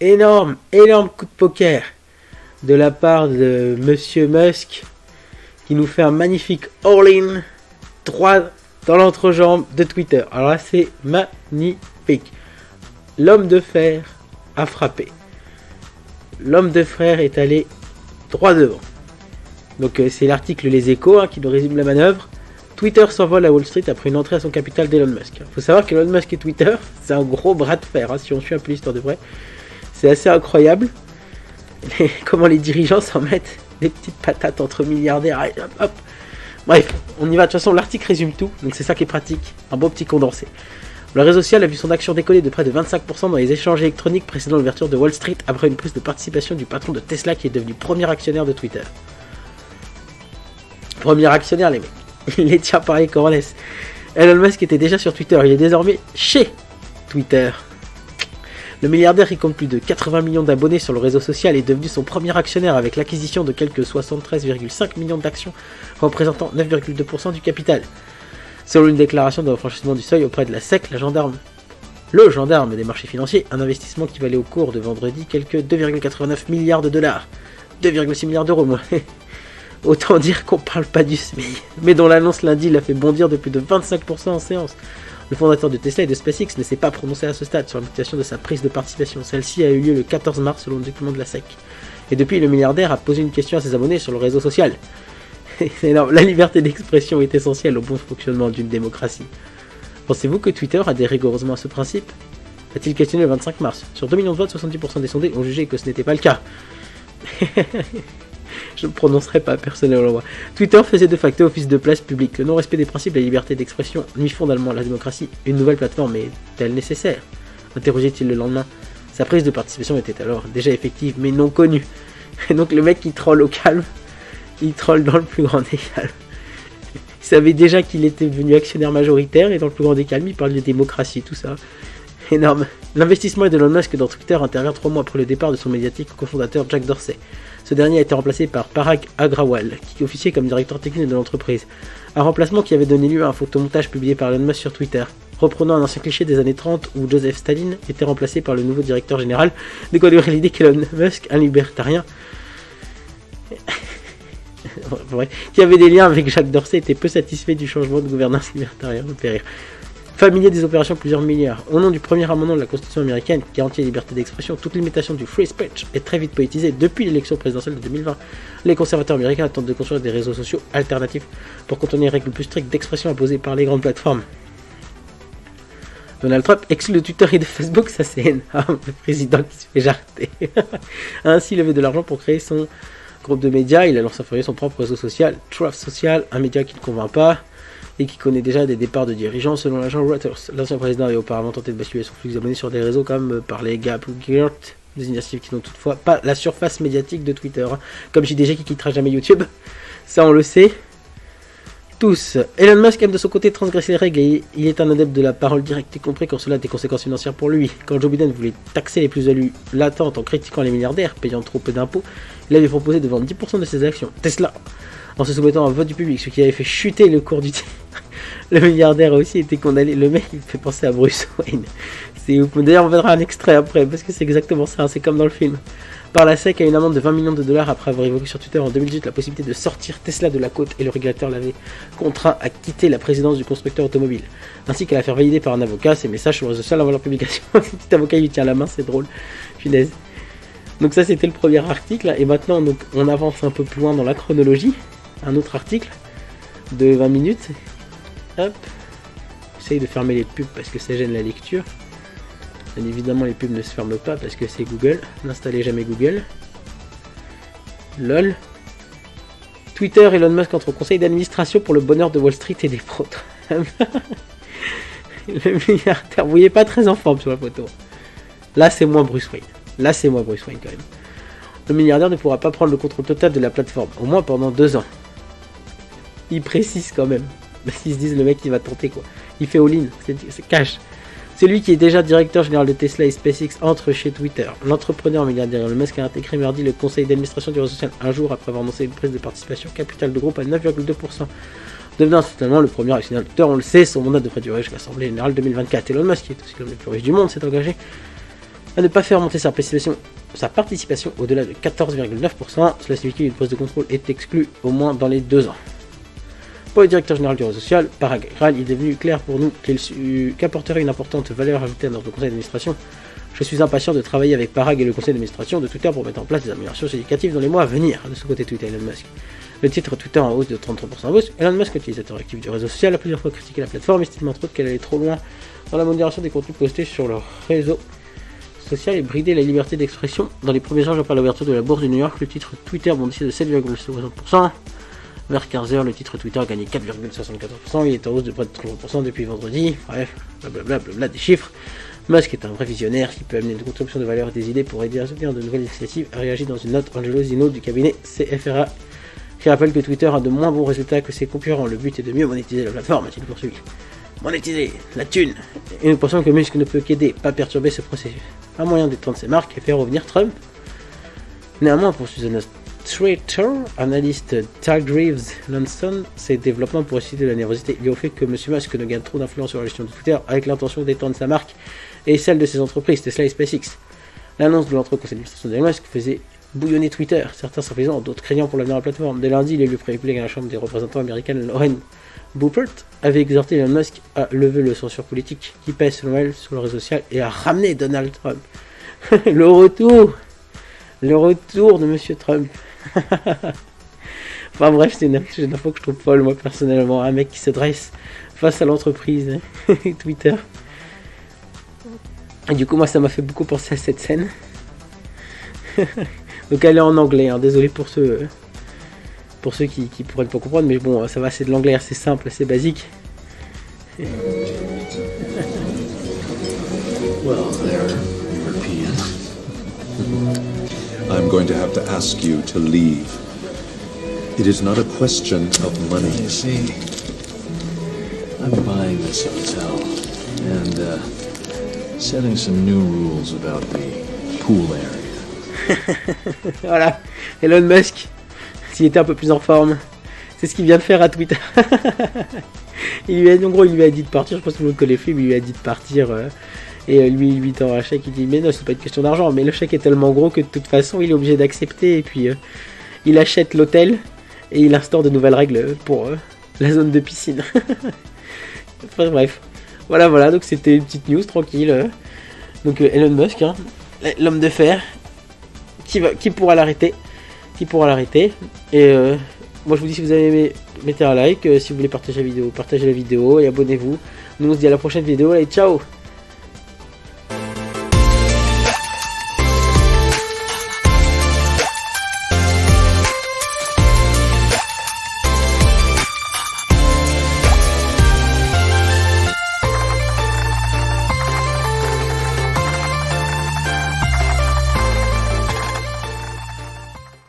énorme coup de poker de la part de Monsieur Musk qui nous fait un magnifique all-in droit dans l'entrejambe de Twitter. Alors là, c'est magnifique. L'homme de fer a frappé. L'homme de fer est allé droit devant. Donc c'est l'article Les Échos qui nous résume la manœuvre. Twitter s'envole à Wall Street après une entrée à son capital d'Elon Musk. Il faut savoir qu'Elon Musk et Twitter, c'est un gros bras de fer, si on suit un peu l'histoire de vrai. C'est assez incroyable comment les dirigeants s'en mettent des petites patates entre milliardaires. Allez, hop, hop. Bref, on y va. De toute façon, l'article résume tout, donc c'est ça qui est pratique. Un beau petit condensé. Le réseau social a vu son action décoller de près de 25% dans les échanges électroniques précédant l'ouverture de Wall Street après une prise de participation du patron de Tesla qui est devenu premier actionnaire de Twitter. Premier actionnaire, les mecs. Il les tient par les cornes. Elon Musk était déjà sur Twitter, il est désormais chez Twitter. Le milliardaire qui compte plus de 80 millions d'abonnés sur le réseau social est devenu son premier actionnaire avec l'acquisition de quelques 73,5 millions d'actions représentant 9,2% du capital. Selon une déclaration de franchissement du seuil auprès de la SEC, le gendarme des marchés financiers, un investissement qui valait au cours de vendredi quelques 2,89 milliards de dollars. 2,6 milliards d'euros, moi. Autant dire qu'on parle pas du SMIC, mais dont l'annonce lundi l'a fait bondir de plus de 25% en séance. Le fondateur de Tesla et de SpaceX ne s'est pas prononcé à ce stade sur la motivation de sa prise de participation. Celle-ci a eu lieu le 14 mars selon le document de la SEC. Et depuis, le milliardaire a posé une question à ses abonnés sur le réseau social. C'est énorme. La liberté d'expression est essentielle au bon fonctionnement d'une démocratie. Pensez-vous que Twitter adhère rigoureusement à ce principe ? A-t-il questionné le 25 mars ? Sur 2 millions de votes, 70% des sondés ont jugé que ce n'était pas le cas. Je ne prononcerai pas personnellement. Twitter faisait de facto office de place publique. Le non-respect des principes de la liberté d'expression nuit fondamentalement à la démocratie. Une nouvelle plateforme est-elle nécessaire ? Interrogeait-il le lendemain. Sa prise de participation était alors déjà effective, mais non connue. Et donc le mec qui troll au calme, il troll dans le plus grand des calmes. Il savait déjà qu'il était devenu actionnaire majoritaire, et dans le plus grand des calmes, il parle de démocratie, tout ça. Énorme. L'investissement d'Elon Musk dans Twitter intervient 3 mois après le départ de son médiatique cofondateur Jack Dorsey. Ce dernier a été remplacé par Parag Agrawal, qui officiait comme directeur technique de l'entreprise. Un remplacement qui avait donné lieu à un photomontage publié par Elon Musk sur Twitter, reprenant un ancien cliché des années 30 où Joseph Stalin était remplacé par le nouveau directeur général, de quoi donner l'idée qu'Elon Musk, un libertarien, qui avait des liens avec Jack Dorsey, était peu satisfait du changement de gouvernance libertarien. Ça fait rire. Familier des opérations plusieurs milliards. Au nom du premier amendement de la Constitution américaine qui garantit la liberté d'expression, toute limitation du free speech est très vite politisée depuis l'élection présidentielle de 2020. Les conservateurs américains tentent de construire des réseaux sociaux alternatifs pour contenir les règles plus strictes d'expression imposées par les grandes plateformes. Donald Trump exclut de Twitter et de Facebook, ça c'est énorme, le président qui se fait jarter. A ainsi levé de l'argent pour créer son groupe de médias, il a lancé son propre réseau social, Truth Social, un média qui ne convainc pas et qui connaît déjà des départs de dirigeants selon l'agent Reuters. L'ancien président avait auparavant tenté de basculer son flux d'abonnés sur des réseaux comme Parler, Gap ou Girt, des initiatives qui n'ont toutefois pas la surface médiatique de Twitter, comme JDG qui quittera jamais YouTube, ça on le sait tous. Elon Musk aime de son côté transgresser les règles et il est un adepte de la parole directe, y compris quand cela a des conséquences financières pour lui. Quand Joe Biden voulait taxer les plus-values latentes en critiquant les milliardaires payant trop peu d'impôts, il avait proposé de vendre 10% de ses actions Tesla en se soumettant à un vote du public, ce qui avait fait chuter le cours du titre. Le milliardaire a aussi été condamné. Le mec il me fait penser à Bruce Wayne. C'est ouf. D'ailleurs on verra un extrait après parce que c'est exactement ça, c'est comme dans le film. Par la SEC à une amende de 20 millions de dollars après avoir évoqué sur Twitter en 2018 la possibilité de sortir Tesla de la côte et le régulateur l'avait contraint à quitter la présidence du constructeur automobile, ainsi qu'à la faire valider par un avocat. Ces messages sur le réseau social avant leur publication. Le petit avocat il lui tient la main, c'est drôle. Punaise. Donc ça c'était le premier article et maintenant donc, on avance un peu plus loin dans la chronologie. Un autre article de 20 minutes. Hop. J'essaye de fermer les pubs parce que ça gêne la lecture. Bien évidemment les pubs ne se ferment pas parce que c'est Google. N'installez jamais Google. LOL. Twitter, Elon Musk entre au conseil d'administration pour le bonheur de Wall Street et des pros. Le milliardaire, vous voyez pas très en forme sur la photo. Là c'est moins Bruce Wayne. Là c'est moins Bruce Wayne quand même. Le milliardaire ne pourra pas prendre le contrôle total de la plateforme, au moins pendant 2 ans. Il précise quand même. Parce qu'ils se disent le mec il va tenter quoi. Il fait all-in, c'est cash. Celui qui est déjà directeur général de Tesla et SpaceX entre chez Twitter. L'entrepreneur milliardaire Elon Musk a intégré mardi le conseil d'administration du réseau social un jour après avoir annoncé une prise de participation capitale de groupe à 9,2%. Devenant totalement le premier actionnaire de Twitter, on le sait, son mandat devrait durer jusqu'à l'Assemblée Générale 2024. Elon Musk, qui est aussi l'homme le plus riche du monde, s'est engagé à ne pas faire monter sa participation au-delà de 14,9%. Cela signifie qu'une poste de contrôle est exclue au moins dans les 2 ans. Pour le directeur général du réseau social, Parag Agrawal, il est devenu clair pour nous qu'apporterait une importante valeur ajoutée à notre conseil d'administration. Je suis impatient de travailler avec Parag et le conseil d'administration de Twitter pour mettre en place des améliorations éducatives dans les mois à venir. De ce côté, Twitter, Elon Musk. Le titre Twitter en hausse de 33% en hausse. Elon Musk, utilisateur actif du réseau social, a plusieurs fois critiqué la plateforme, estimant entre autres qu'elle allait trop loin dans la modération des contenus postés sur leur réseau social et brider la liberté d'expression. Dans les premiers jours après l'ouverture de la bourse de New York, le titre Twitter bondissait de 7,60%. Vers 15h, le titre Twitter a gagné 4,74%. Il est en hausse de près de 30% depuis vendredi. Bref, blablabla, des chiffres. Musk est un vrai visionnaire qui peut amener une contribution de valeur et des idées pour aider à soutenir de nouvelles initiatives, a réagi dans une note Angelo Zino du cabinet CFRA, qui rappelle que Twitter a de moins bons résultats que ses concurrents. Le but est de mieux monétiser la plateforme, a-t-il poursuivi. Monétiser, la thune. Et nous pensons que Musk ne peut qu'aider, pas perturber ce processus. Un moyen d'étendre ses marques et faire revenir Trump. Néanmoins, pour Susan Twitter, analyste Tag Reeves Lanston, ces développements pourraient susciter de la nervosité liée au fait que M. Musk ne gagne trop d'influence sur la gestion de Twitter avec l'intention d'étendre sa marque et celle de ses entreprises, Tesla et SpaceX. L'annonce de l'entrée au conseil d'administration d'Elon Musk faisait bouillonner Twitter, certains s'en faisant, d'autres craignant pour l'avenir de la plateforme. Dès lundi, l'élu prépublicain à la Chambre des représentants américaine, Lauren Boebert, avait exhorté Elon Musk à lever le censure politique qui pèse selon elle sur le réseau social et à ramener Donald Trump. le retour de M. Trump. Enfin bref, c'est une info que je trouve folle, moi personnellement. Un mec qui se dresse face à l'entreprise Twitter. Et du coup, moi, ça m'a fait beaucoup penser à cette scène. Donc elle est en anglais, hein. Désolé pour ceux qui pourraient ne pas comprendre, mais bon, ça va, c'est de l'anglais assez simple, assez basique. Well, there, European. I'm going to have to ask you to leave. It is not a question of money. You see, I'm buying this hotel and setting some new rules about the pool area. Voilà, Elon Musk, s'il était un peu plus en forme, c'est ce qu'il vient de faire à Twitter. il lui a dit de partir, je pense que vous le connaissez, mais il lui a dit de partir. Et lui tend un chèque, il dit mais non, c'est pas une question d'argent, mais le chèque est tellement gros que de toute façon il est obligé d'accepter, et puis il achète l'hôtel et il instaure de nouvelles règles pour la zone de piscine. Enfin, bref, voilà, donc c'était une petite news tranquille. Donc Elon Musk, hein, l'homme de fer, qui pourra l'arrêter, et moi je vous dis, si vous avez aimé, mettez un like, si vous voulez partager la vidéo et abonnez-vous. Nous on se dit à la prochaine vidéo, allez ciao.